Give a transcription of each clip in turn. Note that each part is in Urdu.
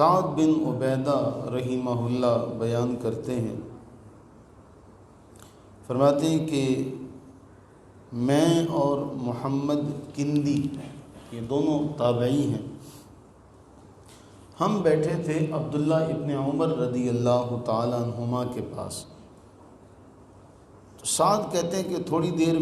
سعد بن عبیدہ رحمہ اللہ بیان کرتے ہیں، فرماتے ہیں کہ میں اور محمد کندی، یہ دونوں تابعی ہیں، ہم بیٹھے تھے عبداللہ ابن عمر رضی اللہ تعالی عنہما کے پاس۔ تو سعد کہتے ہیں کہ تھوڑی دیر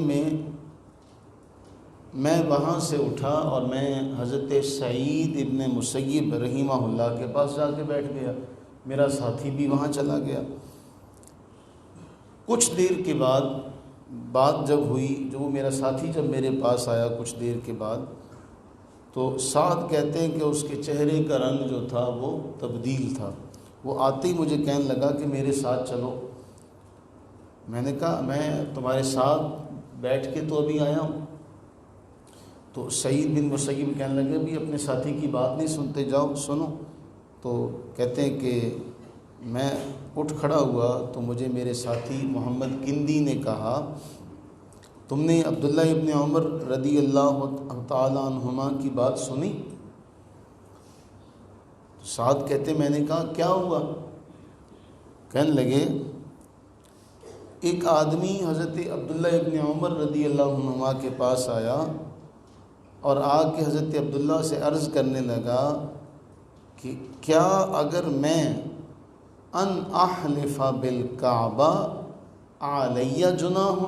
میں وہاں سے اٹھا اور میں حضرت سعید ابن مسیب رحمہ اللہ کے پاس جا کے بیٹھ گیا، میرا ساتھی بھی وہاں چلا گیا۔ کچھ دیر کے بعد بات جب ہوئی، جو وہ میرا ساتھی جب میرے پاس آیا کچھ دیر کے بعد، تو سعد کہتے ہیں کہ اس کے چہرے کا رنگ جو تھا وہ تبدیل تھا۔ وہ آتے ہی مجھے کہنے لگا کہ میرے ساتھ چلو۔ میں نے کہا میں تمہارے ساتھ بیٹھ کے تو ابھی آیا ہوں۔ تو سعید بن مسیب کہنے لگے بھی اپنے ساتھی کی بات نہیں سنتے، جاؤ سنو۔ تو کہتے ہیں کہ میں اٹھ کھڑا ہوا تو مجھے میرے ساتھی محمد کندی نے کہا، تم نے عبداللہ ابن عمر رضی اللہ تعالی عنہما کی بات سنی؟ سعد کہتے میں نے کہا کیا ہوا؟ کہنے لگے ایک آدمی حضرت عبداللہ ابن عمر رضی اللہ عنہما کے پاس آیا اور آ کے حضرت عبداللہ سے عرض کرنے لگا کہ کیا اگر میں ان احلف بالکعبہ علیہ جناح،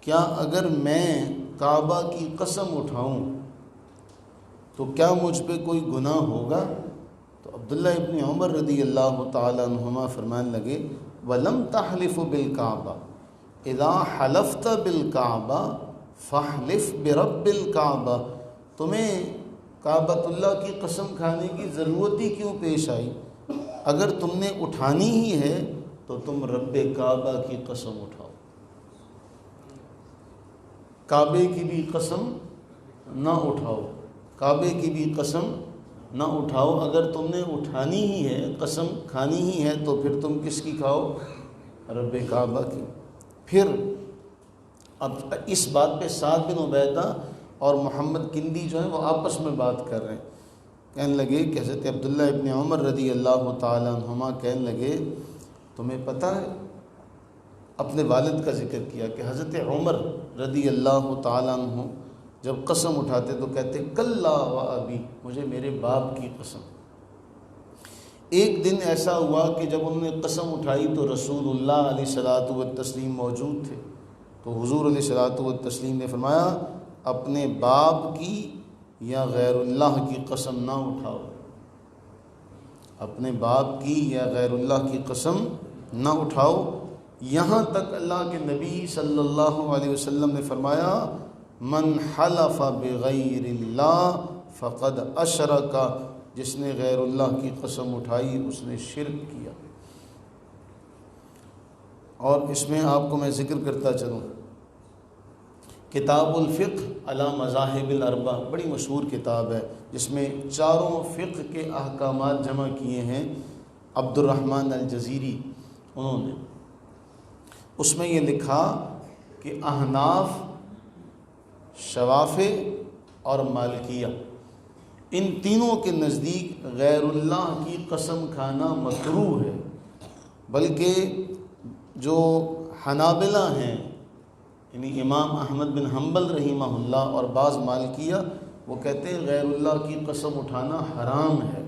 کیا اگر میں کعبہ کی قسم اٹھاؤں تو کیا مجھ پہ کوئی گناہ ہوگا؟ تو عبداللہ ابن عمر رضی اللہ تعالی عنہما فرمانے لگے وَلَمْ تَحْلِفُ بِالْكَعْبَةِ اِذَا حَلَفْتَ بِالْكَعْبَةِ فَاحْلِفْ بِرَبِّ الْكَعْبَةِ، تمہیں کعبۃ اللہ کی قسم کھانے کی ضرورت ہی کیوں پیش آئی؟ اگر تم نے اٹھانی ہی ہے تو تم رب کعبہ کی قسم اٹھاؤ، کعبے کی بھی قسم نہ اٹھاؤ، کعبے کی بھی قسم نہ اٹھاؤ۔ اگر تم نے اٹھانی ہی ہے، قسم کھانی ہی ہے، تو پھر تم کس کی کھاؤ؟ رب کعبہ کی۔ پھر اب اس بات پہ سعد بن عبیدہ اور محمد کندی جو ہیں وہ آپس میں بات کر رہے ہیں۔ کہنے لگے کہ حضرت عبداللہ ابن عمر رضی اللہ تعالی عنہما کہنے لگے تمہیں پتہ ہے، اپنے والد کا ذکر کیا کہ حضرت عمر رضی اللہ تعالی عنہ جب قسم اٹھاتے تو کہتے کلا و ابی، مجھے میرے باپ کی قسم۔ ایک دن ایسا ہوا کہ جب انہوں نے قسم اٹھائی تو رسول اللہ علیہ الصلوۃ والتسلیم موجود تھے، تو حضور علیہ الصلوۃ والتسلیم نے فرمایا اپنے باپ کی یا غیر اللہ کی قسم نہ اٹھاؤ، اپنے باپ کی یا غیر اللہ کی قسم نہ اٹھاؤ۔ یہاں تک اللہ کے نبی صلی اللہ علیہ وسلم نے فرمایا من حلف بغیر اللہ فقد اشرک، جس نے غیر اللہ کی قسم اٹھائی اس نے شرک کیا۔ اور اس میں آپ کو میں ذکر کرتا چلوں، کتاب الفقہ علی مذاہب الاربع بڑی مشہور کتاب ہے، جس میں چاروں فقہ کے احکامات جمع کیے ہیں عبد الرحمن الجزیری انہوں نے۔ اس میں یہ لکھا کہ احناف، شوافع اور مالکیہ ان تینوں کے نزدیک غیر اللہ کی قسم کھانا مکروہ ہے، بلکہ جو حنابلہ ہیں یعنی امام احمد بن حنبل رحمہ اللہ اور بعض مالکیہ وہ کہتے ہیں غیر اللہ کی قسم اٹھانا حرام ہے۔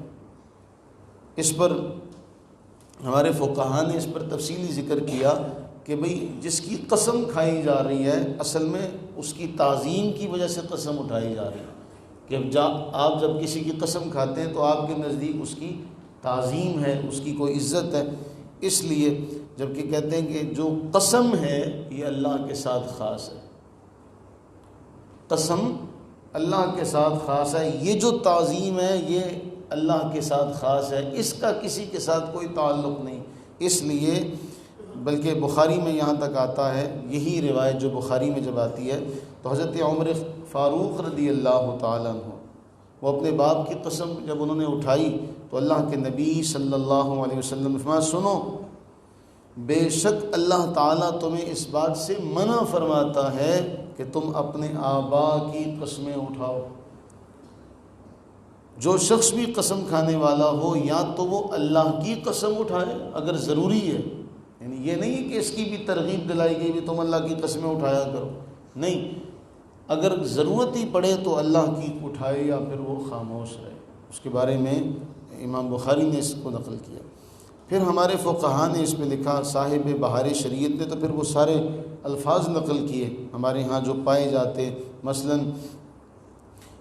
اس پر ہمارے فقہاء نے اس پر تفصیلی ذکر کیا کہ بھئی جس کی قسم کھائی جا رہی ہے اصل میں اس کی تعظیم کی وجہ سے قسم اٹھائی جا رہی ہے، کہ آپ جب کسی کی قسم کھاتے ہیں تو آپ کے نزدیک اس کی تعظیم ہے، اس کی کوئی عزت ہے، اس لیے جبکہ کہتے ہیں کہ جو قسم ہے یہ اللہ کے ساتھ خاص ہے، قسم اللہ کے ساتھ خاص ہے، یہ جو تعظیم ہے یہ اللہ کے ساتھ خاص ہے، اس کا کسی کے ساتھ کوئی تعلق نہیں۔ اس لیے بلکہ بخاری میں یہاں تک آتا ہے، یہی روایت جو بخاری میں جب آتی ہے تو حضرت عمر فاروق رضی اللہ تعالیٰ عنہ وہ اپنے باپ کی قسم جب انہوں نے اٹھائی تو اللہ کے نبی صلی اللہ علیہ وسلم نے فرمایا سنو، بے شک اللہ تعالیٰ تمہیں اس بات سے منع فرماتا ہے کہ تم اپنے آبا کی قسمیں اٹھاؤ۔ جو شخص بھی قسم کھانے والا ہو یا تو وہ اللہ کی قسم اٹھائے اگر ضروری ہے، یعنی یہ نہیں ہے کہ اس کی بھی ترغیب دلائی گئی بھی تم اللہ کی قسمیں اٹھایا کرو، نہیں، اگر ضرورت ہی پڑے تو اللہ کی اٹھائے یا پھر وہ خاموش رہے۔ اس کے بارے میں امام بخاری نے اس کو نقل کیا۔ پھر ہمارے فقہاء نے اس میں لکھا، صاحب بہار شریعت نے تو پھر وہ سارے الفاظ نقل کیے ہمارے ہاں جو پائے جاتے، مثلا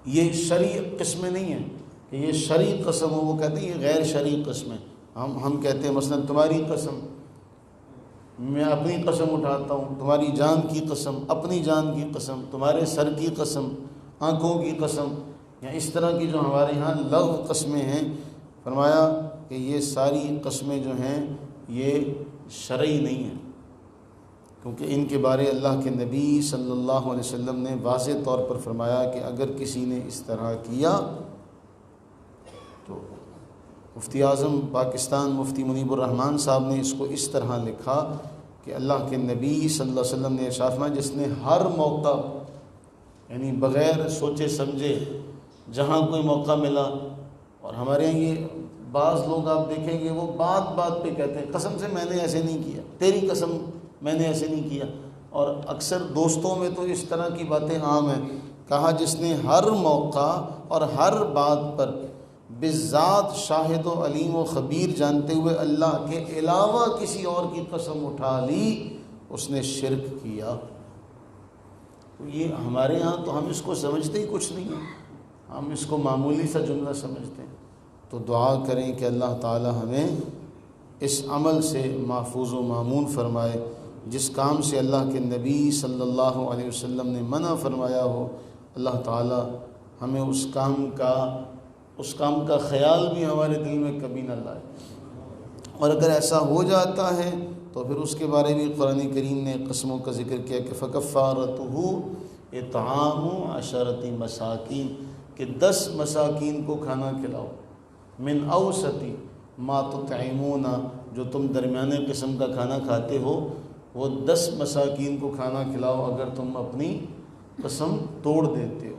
یہ شرعی قسمیں نہیں ہیں کہ یہ شرعی قسم ہو، وہ کہتے ہیں یہ غیر شرعی قسمیں، ہم کہتے ہیں مثلا تمہاری قسم، میں اپنی قسم اٹھاتا ہوں، تمہاری جان کی قسم، اپنی جان کی قسم، تمہارے سر کی قسم، آنکھوں کی قسم، یا اس طرح کی جو ہمارے ہاں لغو قسمیں ہیں، فرمایا کہ یہ ساری قسمیں جو ہیں یہ شرعی نہیں ہیں، کیونکہ ان کے بارے اللہ کے نبی صلی اللہ علیہ وسلم نے واضح طور پر فرمایا کہ اگر کسی نے اس طرح کیا تو مفتی اعظم پاکستان مفتی منیب الرحمن صاحب نے اس کو اس طرح لکھا کہ اللہ کے نبی صلی اللہ علیہ وسلم نے ارشاد فرمایا جس نے ہر موقع، یعنی بغیر سوچے سمجھے جہاں کوئی موقع ملا، اور ہمارے یہاں یہ بعض لوگ آپ دیکھیں گے وہ بات بات پہ کہتے ہیں قسم سے میں نے ایسے نہیں کیا، تیری قسم میں نے ایسے نہیں کیا، اور اکثر دوستوں میں تو اس طرح کی باتیں عام ہیں۔ کہا جس نے ہر موقع اور ہر بات پر بالذات شاہد و علیم و خبیر جانتے ہوئے اللہ کے علاوہ کسی اور کی قسم اٹھا لی، اس نے شرک کیا۔ تو یہ ہمارے ہاں تو ہم اس کو سمجھتے ہی کچھ نہیں ہیں، ہم اس کو معمولی سا جملہ سمجھتے ہیں۔ تو دعا کریں کہ اللہ تعالی ہمیں اس عمل سے محفوظ و مامون فرمائے، جس کام سے اللہ کے نبی صلی اللہ علیہ وسلم نے منع فرمایا ہو، اللہ تعالی ہمیں اس کام کا خیال بھی ہمارے دل میں کبھی نہ لائے، اور اگر ایسا ہو جاتا ہے تو پھر اس کے بارے میں قرآن کریم نے قسموں کا ذکر کیا کہ فَكَفَّارَتُهُ اِطْعَامُ عَشَرَةِ مساکین، کہ 10 مساکین کو کھانا کھلاؤ، من اوسطی ما تطعمون، جو تم درمیانے قسم کا کھانا کھاتے ہو وہ 10 مساکین کو کھانا کھلاؤ اگر تم اپنی قسم توڑ دیتے ہو۔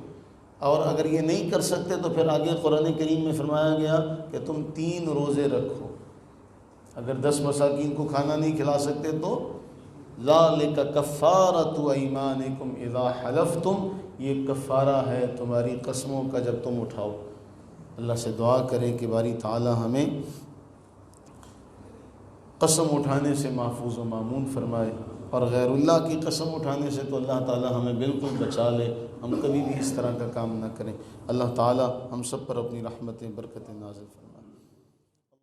اور اگر یہ نہیں کر سکتے تو پھر آگے قرآن کریم میں فرمایا گیا کہ تم 3 روزے رکھو، اگر 10 مساکین کو کھانا نہیں کھلا سکتے تو ذَلِكَ كَفَّارَةُ أَيْمَانِكُمْ إِذَا حَلَفْتُمْ، یہ کفارہ ہے تمہاری قسموں کا جب تم اٹھاؤ۔ اللہ سے دعا کریں کہ باری تعالی ہمیں قسم اٹھانے سے محفوظ و مامون فرمائے، اور غیر اللہ کی قسم اٹھانے سے تو اللہ تعالی ہمیں بالکل بچا لے، ہم کبھی بھی اس طرح کا کام نہ کریں۔ اللہ تعالی ہم سب پر اپنی رحمتیں برکتیں نازل فرمائے۔